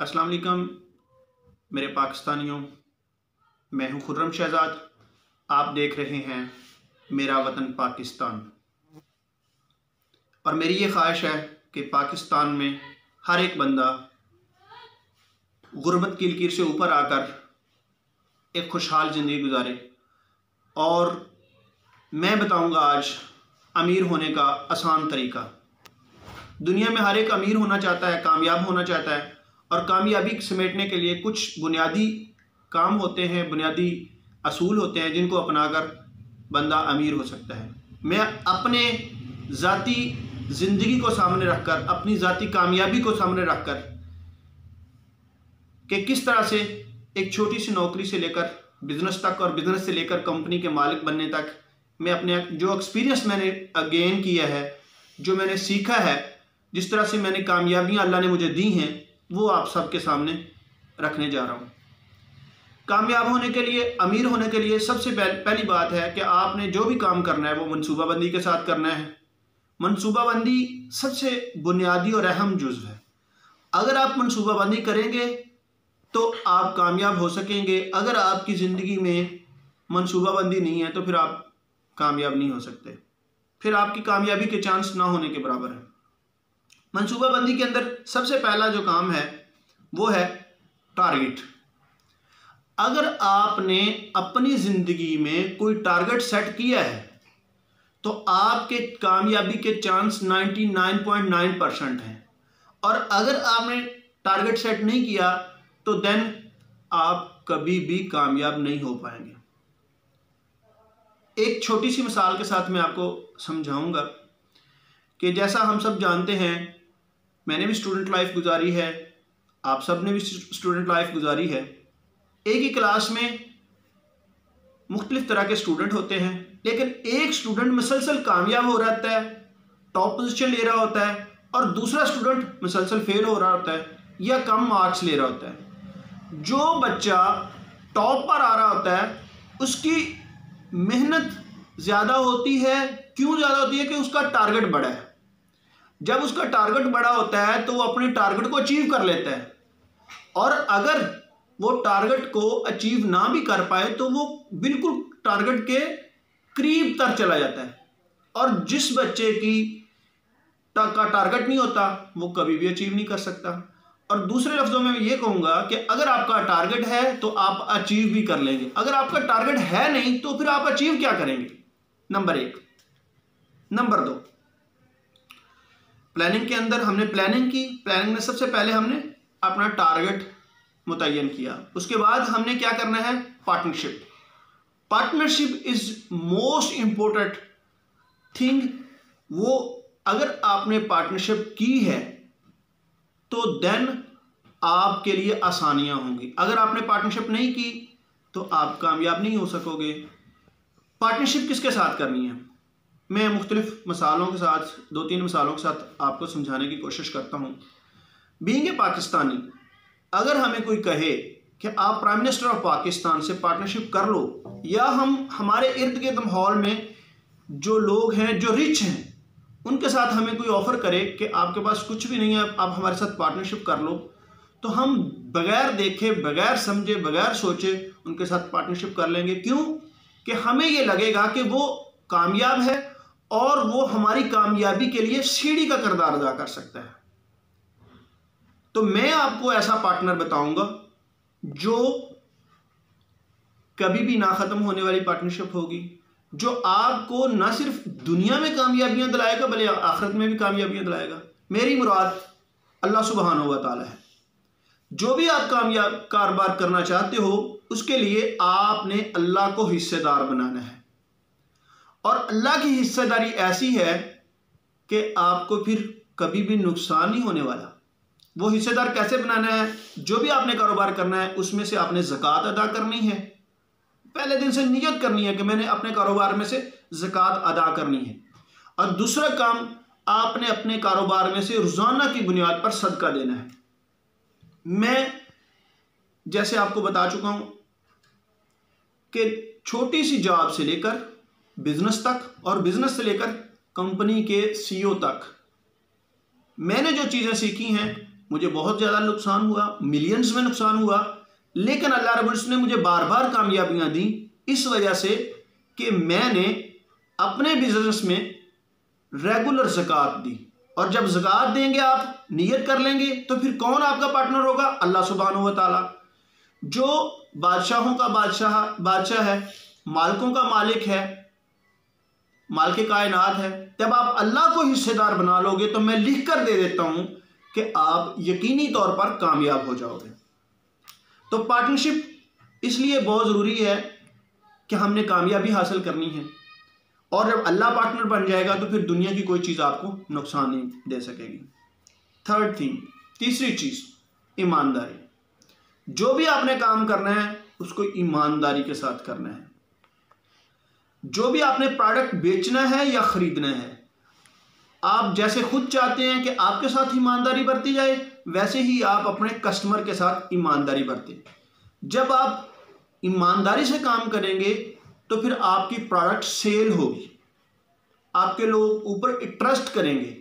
अस्सलाम वालेकुम मेरे पाकिस्तानियों। मैं हूं खुर्रम शहजाद। आप देख रहे हैं मेरा वतन पाकिस्तान। और मेरी ये ख्वाहिश है कि पाकिस्तान में हर एक बंदा गुर्बत की लकीर से ऊपर आकर एक खुशहाल ज़िंदगी गुजारे। और मैं बताऊंगा आज अमीर होने का आसान तरीका। दुनिया में हर एक अमीर होना चाहता है, कामयाब होना चाहता है, और कामयाबी समेटने के लिए कुछ बुनियादी काम होते हैं, बुनियादी असूल होते हैं जिनको अपनाकर बंदा अमीर हो सकता है। मैं अपने ज़ाती ज़िंदगी को सामने रखकर, अपनी ज़ाती कामयाबी को सामने रखकर कि किस तरह से एक छोटी सी नौकरी से लेकर बिज़नेस तक और बिज़नेस से लेकर कंपनी के मालिक बनने तक मैं अपने जो एक्सपीरियंस मैंने गेन किया है, जो मैंने सीखा है, जिस तरह से मैंने कामयाबियाँ अल्लाह ने मुझे दी हैं, वो आप सबके सामने रखने जा रहा हूँ। कामयाब होने के लिए, अमीर होने के लिए सबसे पहली बात है कि आपने जो भी काम करना है वो मनसूबाबंदी के साथ करना है। मनसूबाबंदी सबसे बुनियादी और अहम जुज़ है। अगर आप मनसूबाबंदी करेंगे तो आप कामयाब हो सकेंगे। अगर आपकी ज़िंदगी में मनसूबाबंदी नहीं है तो फिर आप कामयाब नहीं हो सकते, फिर आपकी कामयाबी के चांस ना होने के बराबर है। मनसूबाबंदी के अंदर सबसे पहला जो काम है वो है टारगेट। अगर आपने अपनी ज़िंदगी में कोई टारगेट सेट किया है तो आपके कामयाबी के चांस 99.9% हैं। और अगर आपने टारगेट सेट नहीं किया तो देन आप कभी भी कामयाब नहीं हो पाएंगे। एक छोटी सी मिसाल के साथ मैं आपको समझाऊंगा कि जैसा हम सब जानते हैं, मैंने भी स्टूडेंट लाइफ गुजारी है, आप सब ने भी स्टूडेंट लाइफ गुजारी है। एक ही क्लास में मुख्तलिफ तरह के स्टूडेंट होते हैं, लेकिन एक स्टूडेंट मुसलसल कामयाब हो रहता है, टॉप पोजीशन ले रहा होता है, और दूसरा स्टूडेंट मुसलसल फेल हो रहा होता है या कम मार्क्स ले रहा होता है। जो बच्चा टॉप पर आ रहा होता है उसकी मेहनत ज़्यादा होती है। क्यों ज़्यादा होती है? कि उसका टारगेट बड़ा है। जब उसका टारगेट बड़ा होता है तो वो अपने टारगेट को अचीव कर लेता है, और अगर वो टारगेट को अचीव ना भी कर पाए तो वो बिल्कुल टारगेट के करीब तक चला जाता है। और जिस बच्चे का टारगेट नहीं होता वो कभी भी अचीव नहीं कर सकता। और दूसरे लफ्ज़ों में मैं ये कहूँगा कि अगर आपका टारगेट है तो आप अचीव भी कर लेंगे, अगर आपका टारगेट है नहीं तो फिर आप अचीव क्या करेंगे? नंबर 1। नंबर 2, प्लानिंग के अंदर हमने प्लानिंग की। प्लानिंग में सबसे पहले हमने अपना टारगेट मुतय्यन किया। उसके बाद हमने क्या करना है? Partnership. Partnership is most important thing. वो अगर आपने पार्टनरशिप की है तो देन आपके लिए आसानियां होंगी। अगर आपने पार्टनरशिप नहीं की तो आप कामयाब नहीं हो सकोगे। पार्टनरशिप किसके साथ करनी है? मैं मुख्तलिफ मिसालों के साथ, 2-3 मिसालों के साथ आपको समझाने की कोशिश करता हूँ। बीइंग ए पाकिस्तानी, अगर हमें कोई कहे कि आप प्राइम मिनिस्टर ऑफ पाकिस्तान से पार्टनरशिप कर लो, या हमारे इर्द गिर्द माहौल में जो लोग हैं जो रिच हैं उनके साथ हमें कोई ऑफ़र करे कि आपके पास कुछ भी नहीं है, आप हमारे साथ पार्टनरशिप कर लो, तो हम बगैर देखे, बगैर समझे, बगैर सोचे उनके साथ पार्टनरशिप कर लेंगे। क्यों? कि हमें ये लगेगा कि वो कामयाब है और वो हमारी कामयाबी के लिए सीढ़ी का किरदार अदा कर सकता है। तो मैं आपको ऐसा पार्टनर बताऊंगा जो कभी भी ना ख़त्म होने वाली पार्टनरशिप होगी, जो आपको ना सिर्फ दुनिया में कामयाबियां दिलाएगा बल्कि आखिरत में भी कामयाबियां दिलाएगा। मेरी मुराद अल्लाह सुब्हानहू व तआला है। जो भी आप कामयाब कारोबार करना चाहते हो उसके लिए आपने अल्लाह को हिस्सेदार बनाना है, और अल्लाह की हिस्सेदारी ऐसी है कि आपको फिर कभी भी नुकसान नहीं होने वाला। वो हिस्सेदार कैसे बनाना है? जो भी आपने कारोबार करना है उसमें से आपने ज़कात अदा करनी है। पहले दिन से नियत करनी है कि मैंने अपने कारोबार में से ज़कात अदा करनी है। और दूसरा काम, आपने अपने कारोबार में से रोज़ाना की बुनियाद पर सदका देना है। मैं जैसे आपको बता चुका हूं कि छोटी सी जॉब से लेकर बिजनेस तक, और बिजनेस से लेकर कंपनी के CEO तक, मैंने जो चीज़ें सीखी हैं मुझे बहुत ज़्यादा नुकसान हुआ, मिलियंस में नुकसान हुआ, लेकिन अल्लाह रब्बुल इज़्ज़त ने मुझे बार बार कामयाबियाँ दी इस वजह से कि मैंने अपने बिजनेस में रेगुलर ज़कात दी। और जब ज़कात देंगे, आप नियत कर लेंगे, तो फिर कौन आपका पार्टनर होगा? अल्लाह सुब्हानहू व तआला, जो बादशाहों का बादशाह है, मालिकों का मालिक है, मालिक कायनात है। जब आप अल्लाह को हिस्सेदार बना लोगे तो मैं लिख कर दे देता हूं कि आप यकीनी तौर पर कामयाब हो जाओगे। तो पार्टनरशिप इसलिए बहुत ज़रूरी है कि हमने कामयाबी हासिल करनी है, और जब अल्लाह पार्टनर बन जाएगा तो फिर दुनिया की कोई चीज़ आपको नुकसान नहीं दे सकेगी। थर्ड थिंग, तीसरी चीज़, ईमानदारी। जो भी आपने काम करना है उसको ईमानदारी के साथ करना है। जो भी आपने प्रोडक्ट बेचना है या ख़रीदना है, आप जैसे खुद चाहते हैं कि आपके साथ ईमानदारी बरती जाए, वैसे ही आप अपने कस्टमर के साथ ईमानदारी बरतें। जब आप ईमानदारी से काम करेंगे तो फिर आपकी प्रोडक्ट सेल होगी, आपके लोग ऊपर ट्रस्ट करेंगे,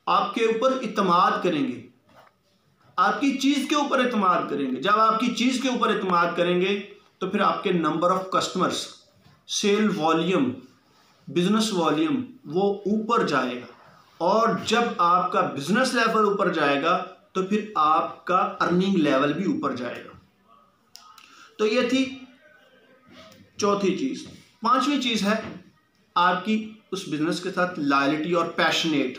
आपके ऊपर इत्मीनान करेंगे, आपकी चीज़ के ऊपर इत्मीनान करेंगे। जब आपकी चीज़ के ऊपर इत्मीनान करेंगे तो फिर आपके number of customers, sale volume, business volume वो ऊपर जाएगा, और जब आपका बिजनेस लेवल ऊपर जाएगा तो फिर आपका अर्निंग लेवल भी ऊपर जाएगा। तो ये थी चौथी चीज़। पांचवी चीज़ है आपकी उस बिजनेस के साथ लॉयल्टी और पैशनेट।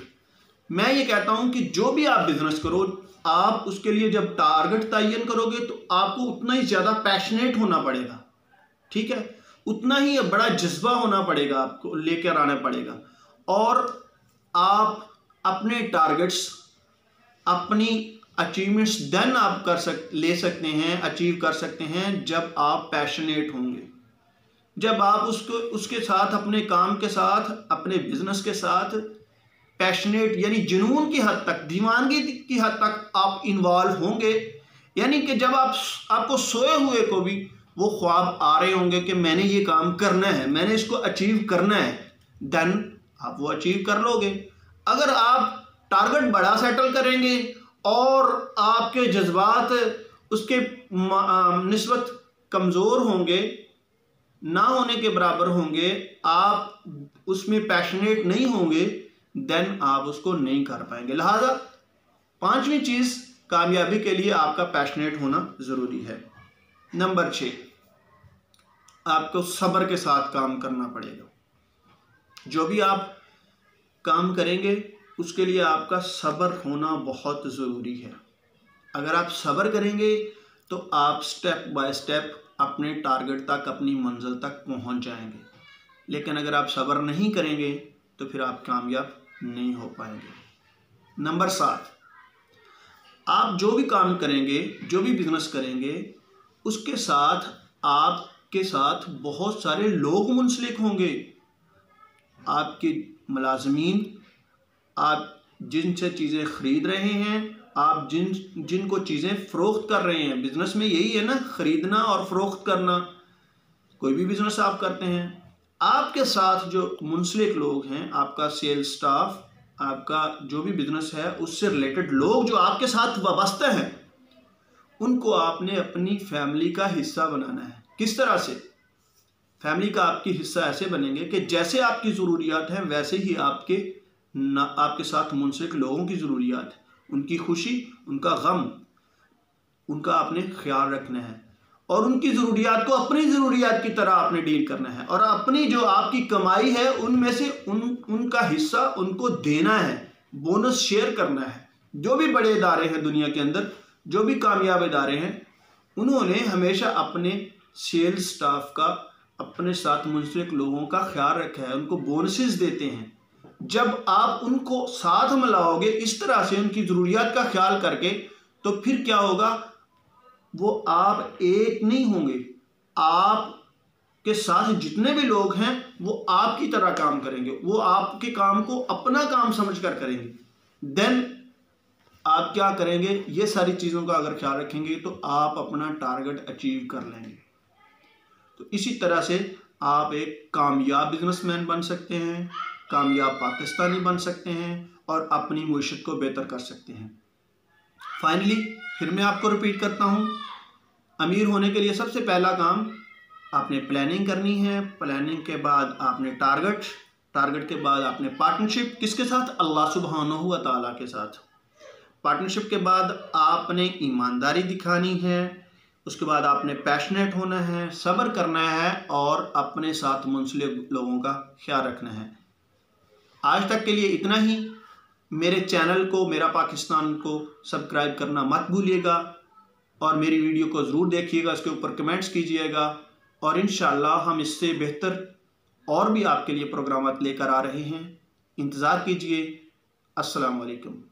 मैं ये कहता हूं कि जो भी आप बिजनेस करो, आप उसके लिए जब टारगेट तयन करोगे तो आपको उतना ही ज़्यादा पैशनेट होना पड़ेगा, ठीक है, उतना ही बड़ा जज्बा होना पड़ेगा, आपको लेकर आना पड़ेगा। और आप अपने टारगेट्स, अपनी अचीवमेंट्स देन आप ले सकते हैं, अचीव कर सकते हैं जब आप पैशनेट होंगे, जब आप उसके साथ, अपने काम के साथ, अपने बिजनेस के साथ पैशनेट यानी जुनून की हद तक, दीवानगी की हद तक आप इन्वॉल्व होंगे। यानी कि जब आपको सोए हुए को भी वो ख्वाब आ रहे होंगे कि मैंने ये काम करना है, मैंने इसको अचीव करना है, देन आप वो अचीव कर लोगे। अगर आप टारगेट बड़ा सेटल करेंगे और आपके जज्बात उसके निस्बत कमज़ोर होंगे, ना होने के बराबर होंगे, आप उसमें पैशनेट नहीं होंगे, देन आप उसको नहीं कर पाएंगे। लिहाजा पांचवी चीज़, कामयाबी के लिए आपका पैशनेट होना ज़रूरी है। नंबर 6, आपको सब्र के साथ काम करना पड़ेगा। जो भी आप काम करेंगे उसके लिए आपका सब्र होना बहुत ज़रूरी है। अगर आप सब्र करेंगे तो आप स्टेप बाय स्टेप अपने टारगेट तक, अपनी मंजिल तक पहुंच जाएंगे। लेकिन अगर आप सब्र नहीं करेंगे तो फिर आप कामयाब नहीं हो पाएंगे। नंबर 7, आप जो भी काम करेंगे, जो भी बिजनेस करेंगे, उसके साथ आपके साथ बहुत सारे लोग मुंसलिक होंगे। आपके मुलाजमीन, आप जिनसे चीज़ें ख़रीद रहे हैं, आप जिनको चीज़ें फ़रोख्त कर रहे हैं। बिज़नेस में यही है ना, ख़रीदना और फ़रोख्त करना। कोई भी बिज़नेस आप करते हैं, आपके साथ जो मुंसलिक लोग हैं, आपका सेल्स स्टाफ, आपका जो भी बिज़नेस है उससे रिलेटेड लोग जो आपके साथ वाबस्ता हैं, उनको आपने अपनी फैमिली का हिस्सा बनाना है। किस तरह से? फैमिली का आपकी हिस्सा ऐसे बनेंगे कि जैसे आपकी ज़रूरियात हैं वैसे ही आपके साथ मुंसलिक लोगों की ज़रूरियात है, उनकी खुशी, उनका गम, उनका आपने ख्याल रखना है, और उनकी ज़रूरियात को अपनी ज़रूरियात की तरह आपने डील करना है, और अपनी जो आपकी कमाई है उनमें से उनका हिस्सा उनको देना है, बोनस शेयर करना है। जो भी बड़े इदारे हैं दुनिया के अंदर, जो भी कामयाब इदारे हैं, उन्होंने हमेशा अपने सेल्स स्टाफ का, अपने साथ मुंसलिक लोगों का ख्याल रखा है, उनको बोनसेस देते हैं। जब आप उनको साथ मिलाओगे इस तरह से, उनकी ज़रूरियात का ख्याल करके, तो फिर क्या होगा, वो आप एक नहीं होंगे, आपके साथ जितने भी लोग हैं वो आपकी तरह काम करेंगे, वो आपके काम को अपना काम समझकर करेंगे। देन आप क्या करेंगे, ये सारी चीज़ों का अगर ख्याल रखेंगे तो आप अपना टारगेट अचीव कर लेंगे। तो इसी तरह से आप एक कामयाब बिजनेसमैन बन सकते हैं, कामयाब पाकिस्तानी बन सकते हैं, और अपनी मईशत को बेहतर कर सकते हैं। फाइनली फिर मैं आपको रिपीट करता हूँ, अमीर होने के लिए सबसे पहला काम आपने प्लानिंग करनी है। प्लानिंग के बाद आपने टारगेट के बाद आपने पार्टनरशिप, किसके साथ? अल्लाह सुब्हानहू व तआला के साथ। पार्टनरशिप के बाद आपने ईमानदारी दिखानी है। उसके बाद आपने पैशनेट होना है, सब्र करना है और अपने साथ मुंसलिक लोगों का ख्याल रखना है। आज तक के लिए इतना ही। मेरे चैनल को, मेरा पाकिस्तान को सब्सक्राइब करना मत भूलिएगा और मेरी वीडियो को ज़रूर देखिएगा, इसके ऊपर कमेंट्स कीजिएगा और इंशाअल्लाह हम इससे बेहतर और भी आपके लिए प्रोग्राम लेकर आ रहे हैं। इंतज़ार कीजिए। अस्सलाम वालेकुम।